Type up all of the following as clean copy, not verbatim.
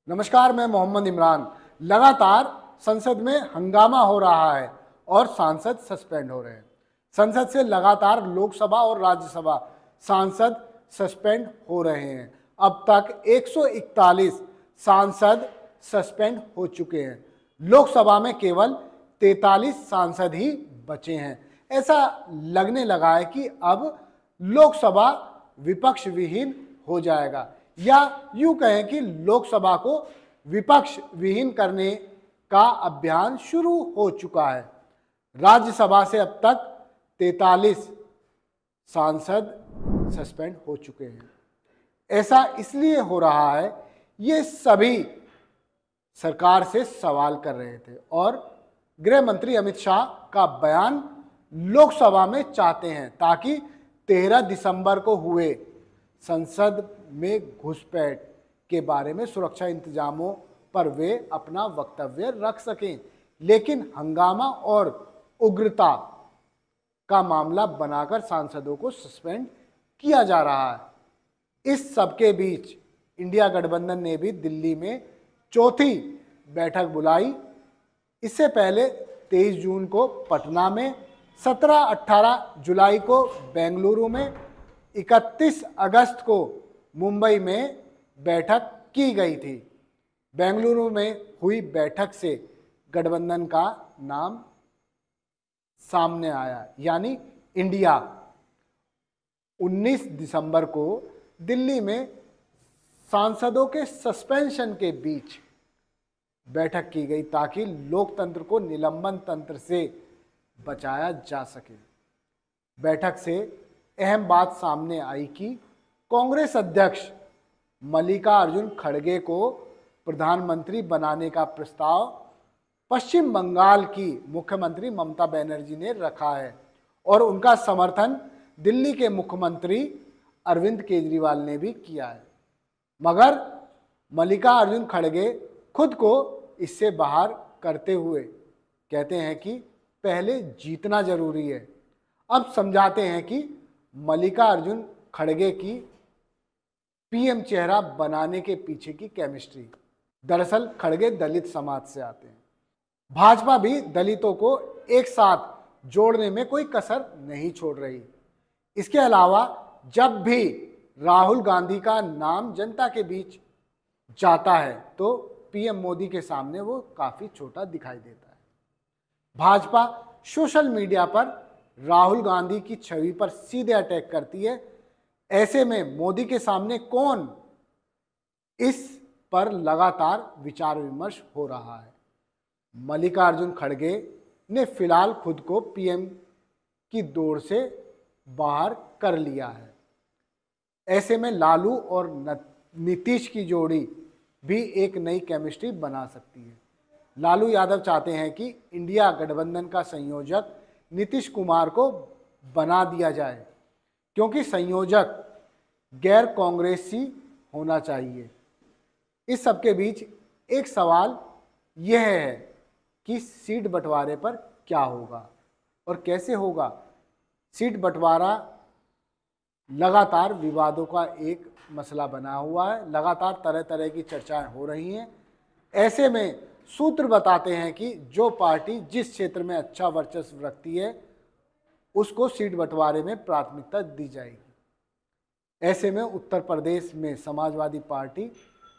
नमस्कार, मैं मोहम्मद इमरान। लगातार संसद में हंगामा हो रहा है और सांसद सस्पेंड हो रहे हैं। संसद से लगातार लोकसभा और राज्यसभा सांसद सस्पेंड हो रहे हैं। अब तक 141 सांसद सस्पेंड हो चुके हैं। लोकसभा में केवल 43 सांसद ही बचे हैं। ऐसा लगने लगा है कि अब लोकसभा विपक्ष विहीन हो जाएगा, या यूं कहें कि लोकसभा को विपक्ष विहीन करने का अभियान शुरू हो चुका है। राज्यसभा से अब तक 43 सांसद सस्पेंड हो चुके हैं। ऐसा इसलिए हो रहा है, ये सभी सरकार से सवाल कर रहे थे और गृह मंत्री अमित शाह का बयान लोकसभा में चाहते हैं, ताकि 13 दिसंबर को हुए संसद में घुसपैठ के बारे में सुरक्षा इंतजामों पर वे अपना वक्तव्य रख सकें। लेकिन हंगामा और उग्रता का मामला बनाकर सांसदों को सस्पेंड किया जा रहा है। इस सबके बीच इंडिया गठबंधन ने भी दिल्ली में चौथी बैठक बुलाई। इससे पहले 23 जून को पटना में, 17-18 जुलाई को बेंगलुरु में, 31 अगस्त को मुंबई में बैठक की गई थी। बेंगलुरु में हुई बैठक से गठबंधन का नाम सामने आया, यानी इंडिया। 19 दिसंबर को दिल्ली में सांसदों के सस्पेंशन के बीच बैठक की गई, ताकि लोकतंत्र को निलंबन तंत्र से बचाया जा सके। बैठक से अहम बात सामने आई कि कांग्रेस अध्यक्ष मल्लिकार्जुन खड़गे को प्रधानमंत्री बनाने का प्रस्ताव पश्चिम बंगाल की मुख्यमंत्री ममता बनर्जी ने रखा है और उनका समर्थन दिल्ली के मुख्यमंत्री अरविंद केजरीवाल ने भी किया है। मगर मल्लिकार्जुन खड़गे खुद को इससे बाहर करते हुए कहते हैं कि पहले जीतना जरूरी है। अब समझाते हैं कि मल्लिकार्जुन खड़गे की पीएम चेहरा बनाने के पीछे की केमिस्ट्री। दरअसल खड़गे दलित समाज से आते हैं। भाजपा भी दलितों को एक साथ जोड़ने में कोई कसर नहीं छोड़ रही। इसके अलावा जब भी राहुल गांधी का नाम जनता के बीच जाता है तो पीएम मोदी के सामने वो काफी छोटा दिखाई देता है। भाजपा सोशल मीडिया पर राहुल गांधी की छवि पर सीधे अटैक करती है। ऐसे में मोदी के सामने कौन, इस पर लगातार विचार विमर्श हो रहा है। मल्लिकार्जुन खड़गे ने फिलहाल खुद को पीएम की दौड़ से बाहर कर लिया है। ऐसे में लालू और नीतीश की जोड़ी भी एक नई केमिस्ट्री बना सकती है। लालू यादव चाहते हैं कि इंडिया गठबंधन का संयोजक नीतीश कुमार को बना दिया जाए, क्योंकि संयोजक गैर कांग्रेसी होना चाहिए। इस सबके बीच एक सवाल यह है कि सीट बंटवारे पर क्या होगा और कैसे होगा। सीट बंटवारा लगातार विवादों का एक मसला बना हुआ है। लगातार तरह तरह की चर्चाएं हो रही हैं। ऐसे में सूत्र बताते हैं कि जो पार्टी जिस क्षेत्र में अच्छा वर्चस्व रखती है उसको सीट बंटवारे में प्राथमिकता दी जाएगी। ऐसे में उत्तर प्रदेश में समाजवादी पार्टी,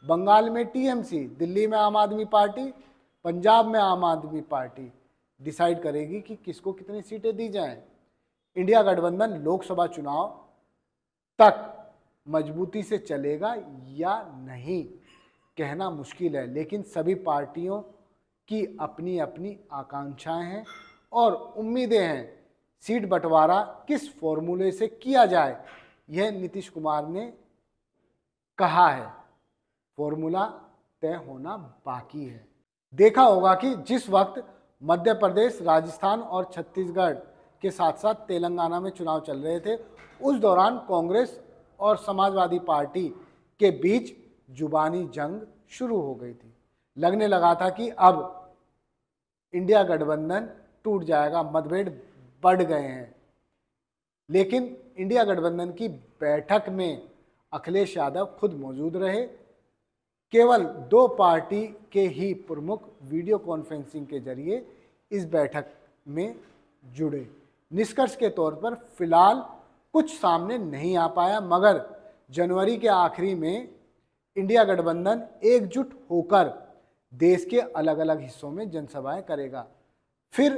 बंगाल में टीएमसी, दिल्ली में आम आदमी पार्टी, पंजाब में आम आदमी पार्टी डिसाइड करेगी कि किसको कितनी सीटें दी जाएं। इंडिया गठबंधन लोकसभा चुनाव तक मजबूती से चलेगा या नहीं कहना मुश्किल है, लेकिन सभी पार्टियों की अपनी अपनी आकांक्षाएं हैं और उम्मीदें हैं। सीट बंटवारा किस फॉर्मूले से किया जाए, यह नीतीश कुमार ने कहा है। फॉर्मूला तय होना बाकी है। देखा होगा कि जिस वक्त मध्य प्रदेश, राजस्थान और छत्तीसगढ़ के साथ साथ तेलंगाना में चुनाव चल रहे थे, उस दौरान कांग्रेस और समाजवादी पार्टी के बीच जुबानी जंग शुरू हो गई थी। लगने लगा था कि अब इंडिया गठबंधन टूट जाएगा, मतभेद बढ़ गए हैं। लेकिन इंडिया गठबंधन की बैठक में अखिलेश यादव खुद मौजूद रहे। केवल 2 पार्टी के ही प्रमुख वीडियो कॉन्फ्रेंसिंग के जरिए इस बैठक में जुड़े। निष्कर्ष के तौर पर फिलहाल कुछ सामने नहीं आ पाया, मगर जनवरी के आखिरी में इंडिया गठबंधन एकजुट होकर देश के अलग अलग हिस्सों में जनसभाएं करेगा। फिर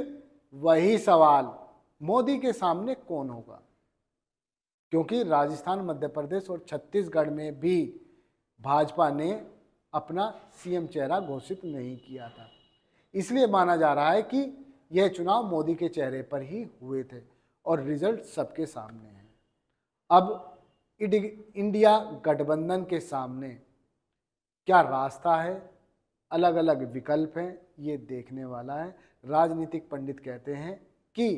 वही सवाल, मोदी के सामने कौन होगा? क्योंकि राजस्थान, मध्य प्रदेश और छत्तीसगढ़ में भी भाजपा ने अपना सीएम चेहरा घोषित नहीं किया था, इसलिए माना जा रहा है कि यह चुनाव मोदी के चेहरे पर ही हुए थे और रिजल्ट सबके सामने है। अब इंडिया गठबंधन के सामने क्या रास्ता है, अलग अलग विकल्प हैं, ये देखने वाला है। राजनीतिक पंडित कहते हैं कि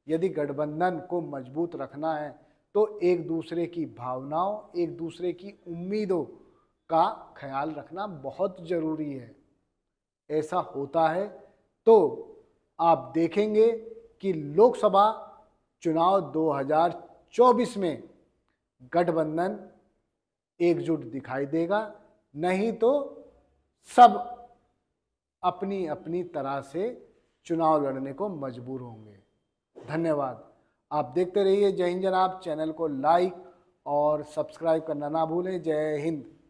यदि गठबंधन को मजबूत रखना है तो एक दूसरे की भावनाओं, एक दूसरे की उम्मीदों का ख्याल रखना बहुत जरूरी है। ऐसा होता है तो आप देखेंगे कि लोकसभा चुनाव 2024 में गठबंधन एकजुट दिखाई देगा, नहीं तो सब अपनी अपनी तरह से चुनाव लड़ने को मजबूर होंगे। धन्यवाद। आप देखते रहिए जय हिंद जनाब। चैनल को लाइक और सब्सक्राइब करना ना भूलें। जय हिंद।